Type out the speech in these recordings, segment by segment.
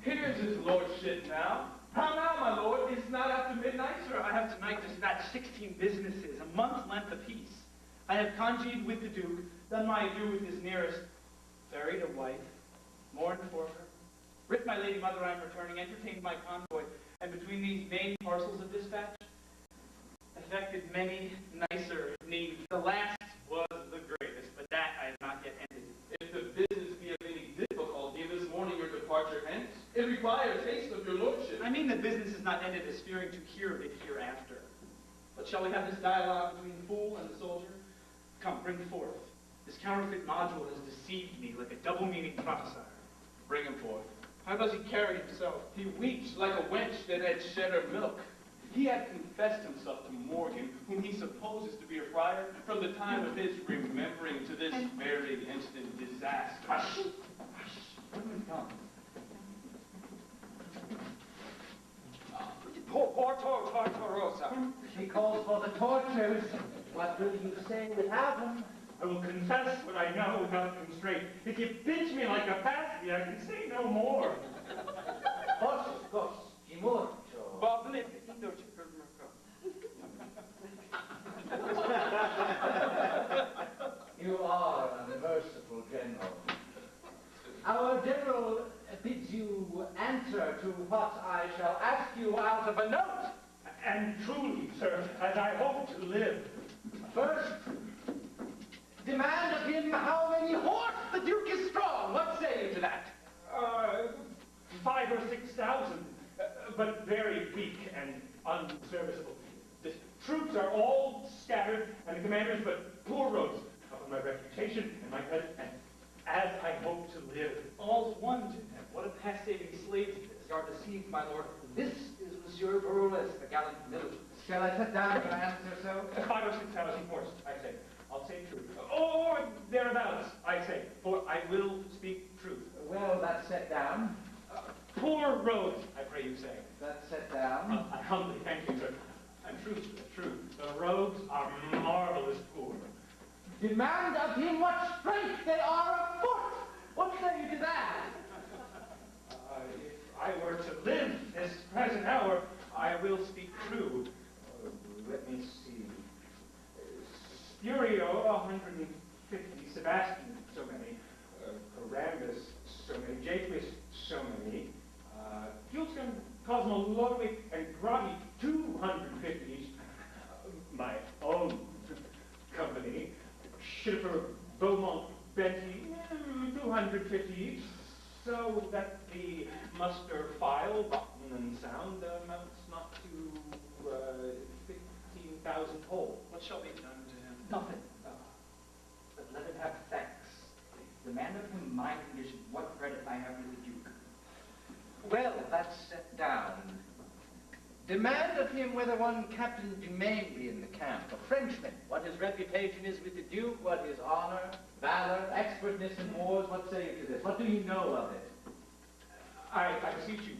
Here's his lordship now. How now, my lord? It's not after midnight? Sir, I have tonight dispatched 16 businesses, a month's length apiece. I have congeed with the Duke, done my due with his nearest, buried a wife, mourned for her, writ my lady mother I'm returning, entertained my convoy, and between these vain parcels of dispatch, effected many nicer needs. The last was the greatest, but that I have not yet ended. If the business be of any difficulty, this morning your departure hence, it requires haste of your lordship. I mean that business is not ended as fearing to hear of it hereafter. But shall we have this dialogue between the fool and the soldier? Come, bring forth. This counterfeit module has deceived me like a double-meaning prophesier. Bring him forth. How does he carry himself? He weeps like a wench that had shed her milk. He had confessed himself to Morgan, whom he supposes to be a friar, from the time of his remembering to this very instant disaster. Hush! Hush! What have we done? Porto Tortorosa. She calls for the tortures. What will you say would happen? I will confess what I know without constraint. If you pinch me like a pasty, I can say no more. Mucho. You are a merciful general. Our general bids you answer to what I shall ask you out of a note. And truly, sir, as I hope to live. First, demand of him how many horse the Duke is strong. What say you to that? 5,000 or 6,000, but very weak and unserviceable. The troops are all scattered, and the commanders but poor roads. Of my reputation and my credit, and as I hope to live. All's one to him. What a past-saving slave he is. You are deceived, my lord. This is Monsieur Parolles, the gallant militant. Shall I sit down and answer so? 5,000 or 6,000 horse, I say. I'll say truth. Or thereabouts, I say, for I will speak truth. Well, that's set down. Poor roads, I pray you say. That's set down. I humbly thank you, sir. And truth, true. The roads are marvelous poor. Demand of him what strength they are afoot. What say you to that? If I were to live this present hour, I will speak true. Let me see. Spurio, 150. Sebastian, so many. Corambus, so many. Jaquus, so many. Gilson, Cosmo, Ludwig, and Grotty, 250 each. My own company. Schiffer, Beaumont, Bentley, 250 each, so that the muster file, button and sound, amounts not to 15,000 whole. What shall be done to him? Nothing. But let it have thanks. Demand of him my condition, what credit I have with the Duke. Well, that's set down. Demand of him whether one Captain Dumaine be in the camp, a Frenchman, what his reputation is with the Duke, what his honor, valor, expertness in wars. What say you to this? What do you know of it? I beseech you,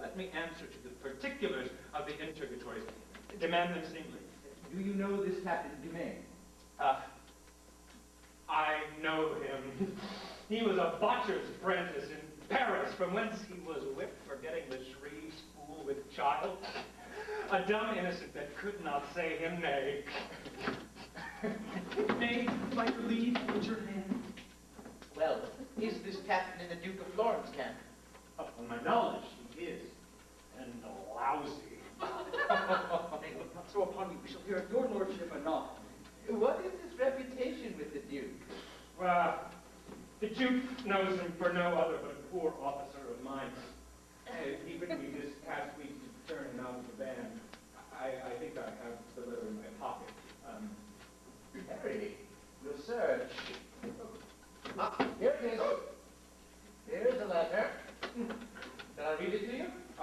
let me answer to the particulars of the interrogatories. Demand them singly. Do you know this Captain Dumaine? I know him. He was a butcher's apprentice in Paris, from whence he was whipped for getting the Shreve's fool with child. A dumb innocent that could not say him nay. Nay, by your leave, put your hand. Well, is this captain in the Duke of Florence camp? Upon my knowledge, he is. And lousy. Nay, look not so upon me. We shall hear of your lordship anon. What is his reputation with the Duke? Well, the Duke knows him for no other but a poor officer of mine. He bid me this past week to turn him out of the band. I think I have the letter in my pocket. Harry, research. Ah, here it is. Here's the letter. Shall I read it to you? I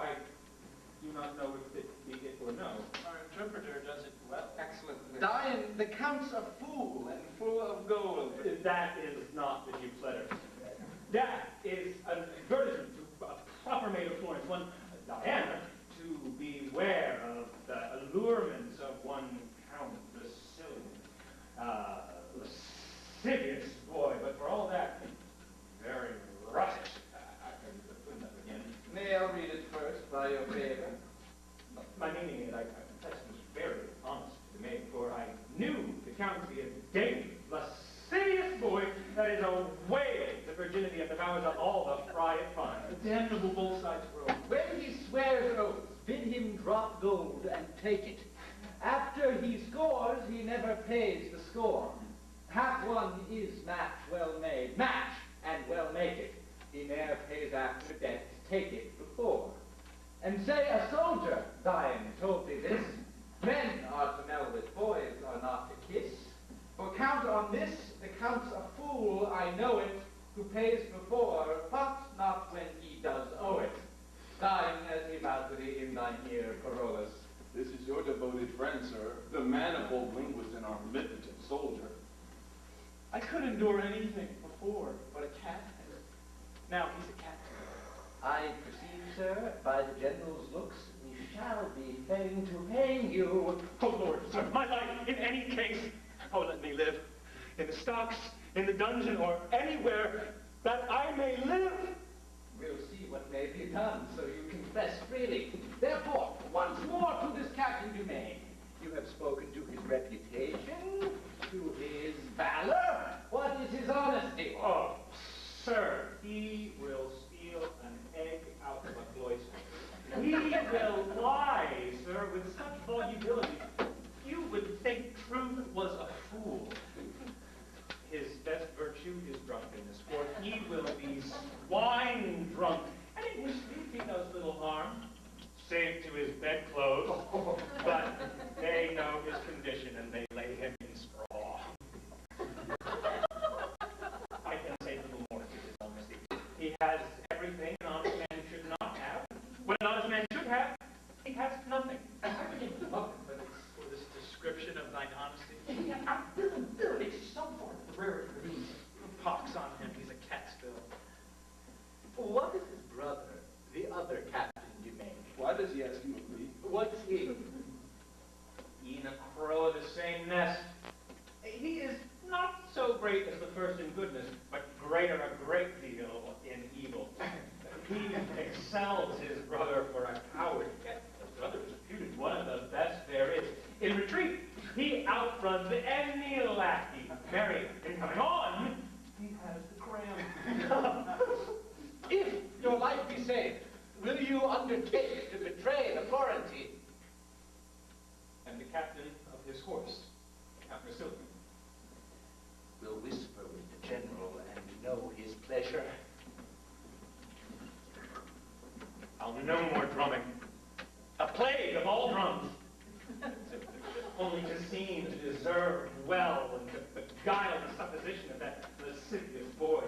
do not know if it be it or no. Our interpreter does it well. Excellent. Dian, the Count's a fool and full of gold. That is not the Duke's letter. That is an advertisement to a proper maid of Florence, one Diana, to beware of the allurements of one Count lascivious boy, but for all that, very rustic. hero wails the virginity and devours up all the fry it The finds. damnable both sides road. When he swears oaths, bid him drop gold and take it. After he scores, he never pays the score. Half won is match well made. Match and well make it. He ne'er pays after death to take it before. And say a soldier, dying, told thee this. Men are to mell with boys, are not to kiss. For count on this, the count's a fool, I know it, who pays before, but not when he does owe it. Dying as he vowed to thee in thine ear, Parolles. This is your devoted friend, sir, the manifold linguist and omnipotent soldier. I could endure anything before, but a cat. Now he's a cat. I perceive, sir, by the general's looks, we shall be fain to hang you. Oh, Lord, sir, my life, in any case. Oh, let me live. In the stocks, in the dungeon, or anywhere that I may live. We'll see what may be done, so you confess freely. Therefore, once more to this Captain Dumaine. You have spoken to his reputation, to his valor. What is his honesty? Oh, sir, he will steal an egg out of a cloister. He will lie, sir, with such volubility. You would think truth was a fool. His best virtue is drunkenness, for he will be swine drunk, and in his sleep he does little harm, save to his bedclothes. But they know his condition, and they lay him in straw. I can say little more to his honesty. He has everything an honest man should not have. What an honest man should have, he has nothing. For this description of thine honesty. It's so far the rarity of these. Pox on him, he's a catskill. What is his brother, the other Captain Dumaine? Why does he ask you of me? What's he? E'en a crow of the same nest. He is not so great as the first in goodness, but greater a great deal in evil. He excels his brother for a coward, yet his brother is reputed one of the best there is. In retreat, he outruns any lackey. Marry, in coming on, he has the cram. If your life be saved, will you undertake to betray the Florentine? And the captain of his horse, Count Massilian. Will whisper with the general and know his pleasure. I'll no more drumming. A plague of all drums. Only to seem to deserve well and to beguile the supposition of that lascivious boy.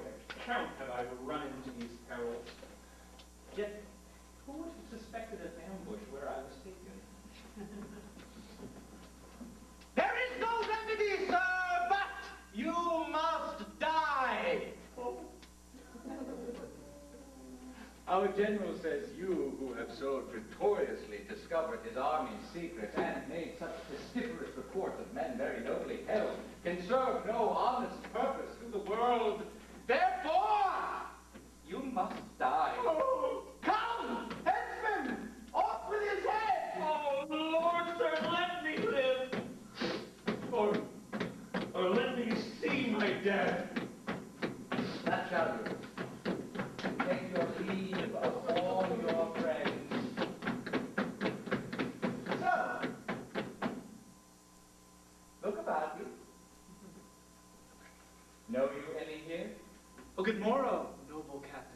Count have I run into these perils. Yet, who would have suspected an ambush where I was taken? There is no remedy, sir, but you must die. Our general says you, who have so victoriously discovered his army's secret and made such pestiferous report of men very nobly held, can serve no honest purpose to the world. Therefore, you must die. Oh, Come, headsman, off with his head! oh, Lord, sir, let me live. Or let me see my death. That shall you. Take your leave of all your friends. So, look about you. Know you any here? Oh, good morrow, noble captain.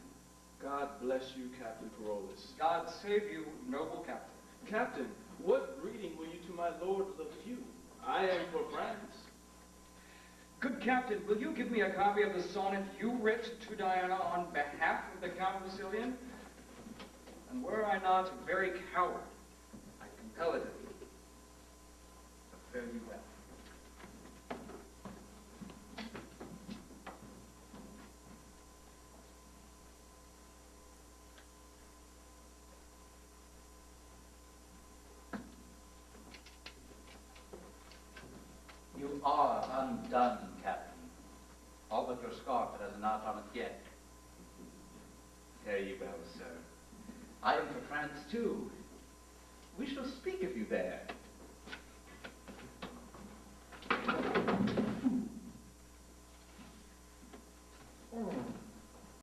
God bless you, Captain Parolles. God save you, noble captain. Captain, what greeting will you to my lord Le Few? I am for France. Good captain, will you give me a copy of the sonnet you writ to Diana on behalf of the Count Massilian? And were I not a very coward, I'd compel it of you. But fare you well. You are undone, Captain. All but your scarf that has a knot on it yet. Fare ye well, sir. I am for France, too. We shall speak